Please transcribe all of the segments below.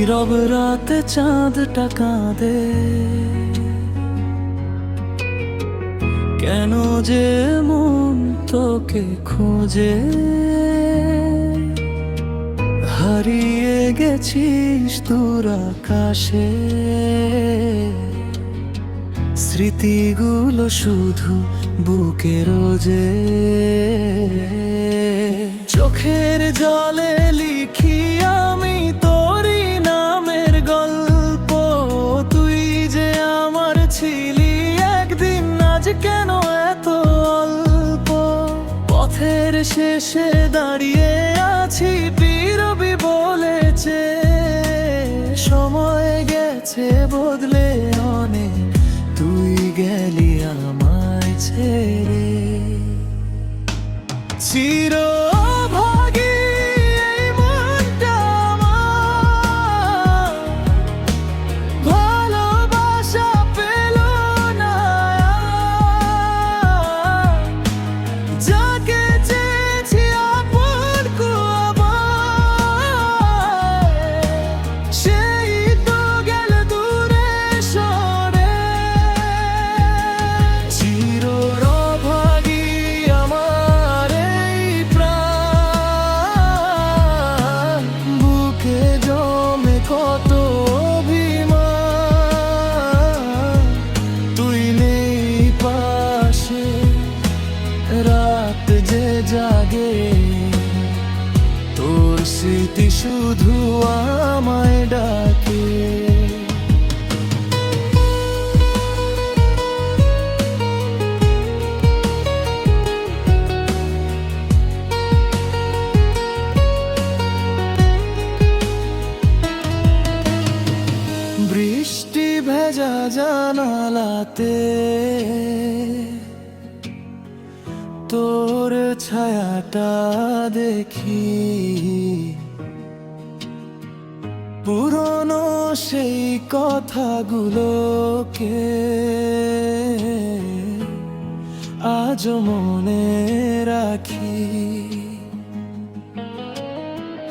নীরব রাতে চাঁদটা কাঁদে, কেন যে মন তোকে খোঁজে। হারিয়ে গেছিস দূর আকাশে, স্মৃতিগুলো শুধু বুকে রোজে। চোখের জলে লিখি আমি তোরই নামের গল্প, তুই যে আমার ছিলি একদিন, আজ কেন এত অল্প। পথের শেষে দাঁড়িয়ে আছি, বিরবি বলেছে সময় গেছে বদলে অনেক, তুই গেলি আমায় ছেড়ে। চিরভাগী এই মনটা আমার, ভালোবাসা পেল না। যাকে চেয়েছি আপন কুয়াবায়, সেই তো গেল দূরে সরে। চিরভাগী আমার এই প্রাণ, বুকে জমে কত অভিমান। তুই নেই পাশে, রাত যে জাগে, তোর স্মৃতি শুধু আমায় ডাকে। বৃষ্টি ভেজা জানালাতে তোর ছায়াটা দেখি, পুরনো সেই কথাগুলোকে আজ মনে রাখি।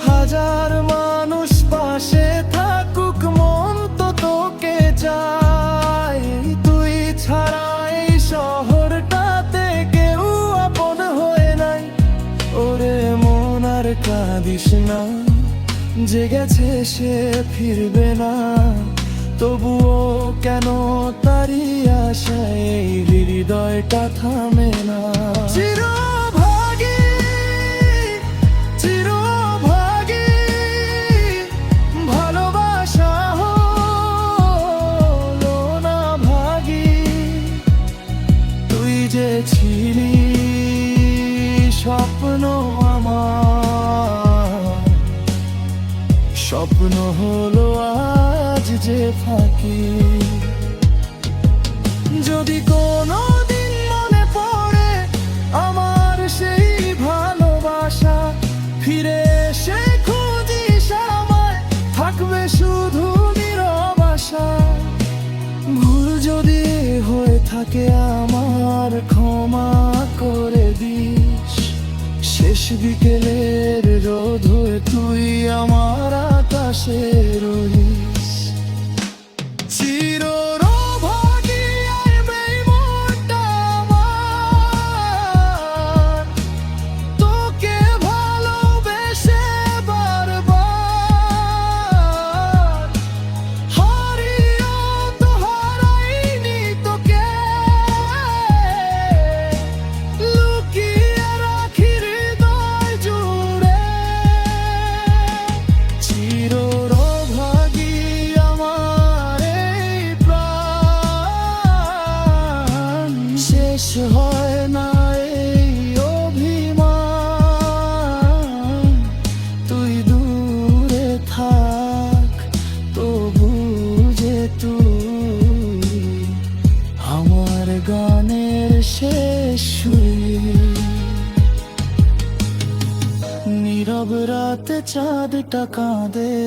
হাজার মানুষ পাশে থাকুক, মন তো তোকে চাই। তুই ছাড়া এই শহরটাতে কেউ আপন হয়ে নাই। ওরে মন আর কাঁদিস না, যে গেছে সে ফিরবে না। তবুও কেন তারি আশায় এই হৃদয়টা থামে না। চিরভাগী, চিরভাগী ভালোবাসা হলো না ভাগী। তুই যে ছিলি স্বপ্ন আমার, স্বপ্ন হলো আজ যে ফাঁকি। যদি কোনো দিন মনে পড়ে আমার সেই ভালোবাসা, ফিরে এসে খুঁজিস আমায়, থাকবে শুধু নীরব আশা। ভুল যদি হয়ে থাকে আমার, ক্ষমা করে দিস। শেষ বিকেলের রোদ হয়ে তুই আমার আকাশে রহিস। চিরভাগী এই মনটা আমার, তোকে ভালোবেসে বারবার হারিয়েও তো হারাইনি তোকে। লুকিয়ে রাখি হৃদয় জুড়ে। চিরভাগী আমার এই প্রাণ, শেষ হয় না এই অভিমান। তুই দূরে থাক, তবু যে তুই আমার গানের শেষ সুর। নীরব রাতে চাঁদটা কাঁদে।